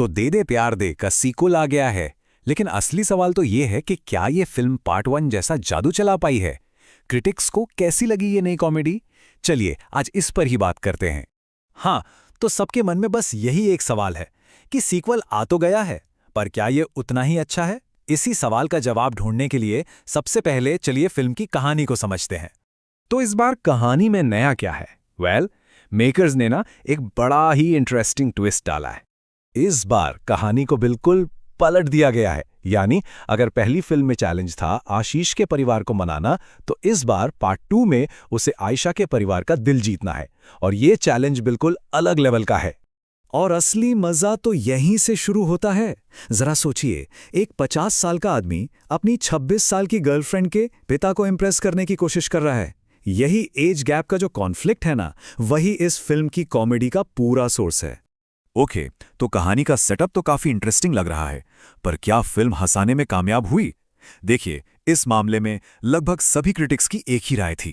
तो दे दे प्यार दे का सीक्वल आ गया है, लेकिन असली सवाल तो ये है कि क्या ये फिल्म पार्ट 1 जैसा जादू चला पाई है? क्रिटिक्स को कैसी लगी ये नई कॉमेडी? चलिए आज इस पर ही बात करते हैं। हाँ, तो सबके मन में बस यही एक सवाल है कि सीक्वल आ तो गया है, पर क्या ये उतना ही अच्छा है? इसी सवाल का जवाब ढूंढने के लिए सबसे पहले चलिए फिल्म की कहानी को समझते हैं। तो इस बार कहानी में नया क्या है? मेकर्स ने ना एक बड़ा ही इंटरेस्टिंग ट्विस्ट डाला है। इस बार कहानी को बिल्कुल पलट दिया गया है। यानी अगर पहली फिल्म में चैलेंज था आशीष के परिवार को मनाना, तो इस बार पार्ट 2 में उसे आयशा के परिवार का दिल जीतना है, और ये चैलेंज बिल्कुल अलग लेवल का है। और असली मजा तो यहीं से शुरू होता है। जरा सोचिए, एक 50 साल का आदमी अपनी 26 साल की गर्लफ्रेंड के पिता को इंप्रेस करने की कोशिश कर रहा है। यही एज गैप का जो कॉन्फ्लिक्ट है ना, वही इस फिल्म की कॉमेडी का पूरा सोर्स है। ओके, तो कहानी का सेटअप तो काफी इंटरेस्टिंग लग रहा है, पर क्या फिल्म हंसाने में कामयाब हुई? देखिए, इस मामले में लगभग सभी क्रिटिक्स की एक ही राय थी।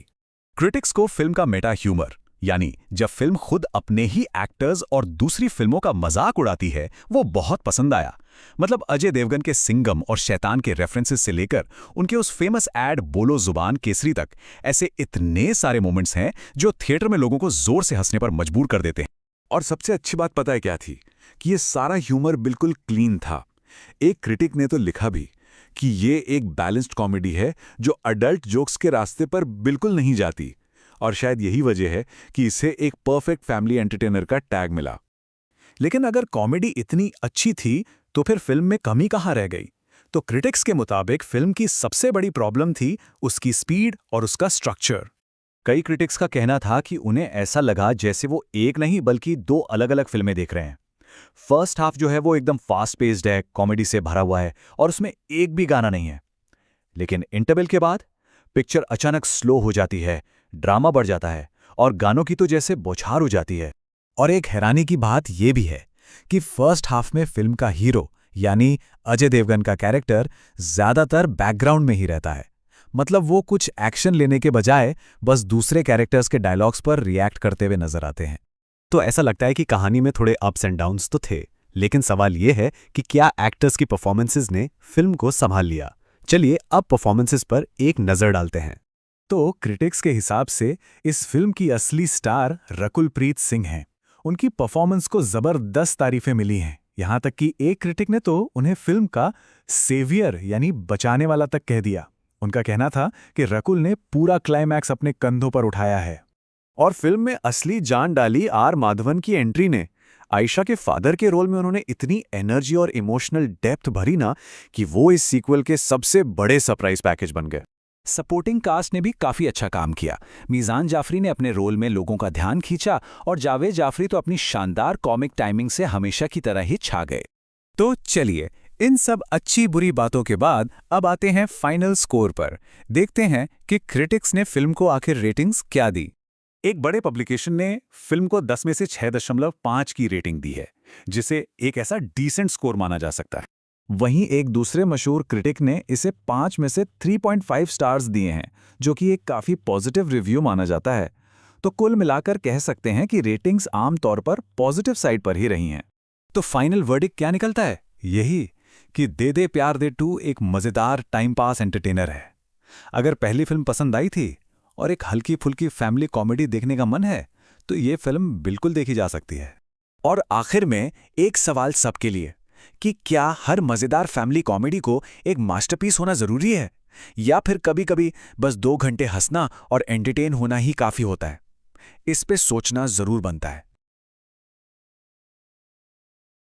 क्रिटिक्स को फिल्म का मेटा ह्यूमर, यानी जब फिल्म खुद अपने ही एक्टर्स और दूसरी फिल्मों का मजाक उड़ाती है, वो बहुत पसंद आया। मतलब अजय देवगन के सिंघम और शैतान के रेफरेंसेस से लेकर उनके उस फेमस एड बोलो जुबान केसरी तक, ऐसे इतने सारे मोमेंट्स हैं जो थिएटर में लोगों को जोर से हंसने पर मजबूर कर देते हैं। और सबसे अच्छी बात पता है क्या थी? कि ये सारा ह्यूमर बिल्कुल क्लीन था। एक क्रिटिक ने तो लिखा भी कि ये एक बैलेंस्ड कॉमेडी है जो अडल्ट जोक्स के रास्ते पर बिल्कुल नहीं जाती, और शायद यही वजह है कि इसे एक परफेक्ट फैमिली एंटरटेनर का टैग मिला। लेकिन अगर कॉमेडी इतनी अच्छी थी तो फिर फिल्म में कमी कहाँ रह गई? तो क्रिटिक्स के मुताबिक फिल्म की सबसे बड़ी प्रॉब्लम थी उसकी स्पीड और उसका स्ट्रक्चर। कई क्रिटिक्स का कहना था कि उन्हें ऐसा लगा जैसे वो एक नहीं बल्कि 2 अलग-अलग फिल्में देख रहे हैं। फर्स्ट हाफ जो है वो एकदम फास्ट पेस्ड है, कॉमेडी से भरा हुआ है और उसमें एक भी गाना नहीं है। लेकिन इंटरवल के बाद पिक्चर अचानक स्लो हो जाती है, ड्रामा बढ़ जाता है और गानों की तो जैसे बौछार हो जाती है। और एक हैरानी की बात यह भी है कि फर्स्ट हाफ में फिल्म का हीरो यानी अजय देवगन का कैरेक्टर ज्यादातर बैकग्राउंड में ही रहता है। मतलब वो कुछ एक्शन लेने के बजाय बस दूसरे कैरेक्टर्स के डायलॉग्स पर रिएक्ट करते हुए नजर आते हैं। तो ऐसा लगता है कि कहानी में थोड़े अप्स एंड डाउन्स तो थे, लेकिन सवाल यह है कि क्या एक्टर्स की परफॉर्मेंसेस ने फिल्म को संभाल लिया? चलिए अब परफॉर्मेंसेस पर एक नजर डालते हैं। तो क्रिटिक्स के हिसाब से इस फिल्म की असली स्टार रकुल प्रीत सिंह हैं। उनकी परफॉर्मेंस को जबरदस्त तारीफें मिली हैं। यहां तक कि एक क्रिटिक ने तो उन्हें फिल्म का सेवियर यानी बचाने वाला तक कह दिया। उनका कहना था कि रकुल ने पूरा क्लाइमैक्स अपने कंधों पर उठाया है। और फिल्म में असली जान डाली आर माधवन की एंट्री ने। आयशा के फादर के रोल में उन्होंने इतनी एनर्जी और इमोशनल डेप्थ भरी ना कि वो इस सीक्वल के सबसे बड़े सरप्राइज पैकेज बन गए। सपोर्टिंग कास्ट ने भी काफी अच्छा काम किया। मीज़ान जाफरी ने अपने रोल में लोगों का ध्यान खींचा और जावेद जाफरी तो अपनी शानदार कॉमिक टाइमिंग से हमेशा की तरह ही छा गए। तो चलिए इन सब अच्छी बुरी बातों के बाद अब आते हैं फाइनल स्कोर पर। देखते हैं कि क्रिटिक्स ने फिल्म को आखिर रेटिंग्स क्या दी। एक बड़े पब्लिकेशन ने फिल्म को 10 में से 6.5 की रेटिंग दी है, जिसे एक ऐसा डिसेंट स्कोर माना जा सकता है। वहीं एक दूसरे मशहूर क्रिटिक ने इसे 5 में से 3.5 स्टार्स दिए हैं, जो कि एक काफ़ी पॉजिटिव रिव्यू माना जाता है। तो कुल मिलाकर कह सकते हैं कि रेटिंग्स आमतौर पर पॉजिटिव साइड पर ही रही हैं। तो फाइनल वर्डिक्ट क्या निकलता है? यही कि दे दे प्यार दे 2 एक मज़ेदार टाइम पास एंटरटेनर है। अगर पहली फिल्म पसंद आई थी और एक हल्की फुल्की फैमिली कॉमेडी देखने का मन है, तो ये फिल्म बिल्कुल देखी जा सकती है। और आखिर में एक सवाल सबके लिए कि क्या हर मज़ेदार फैमिली कॉमेडी को एक मास्टरपीस होना ज़रूरी है, या फिर कभी-कभी बस 2 घंटे हंसना और एंटरटेन होना ही काफ़ी होता है? इस पे सोचना ज़रूर बनता है।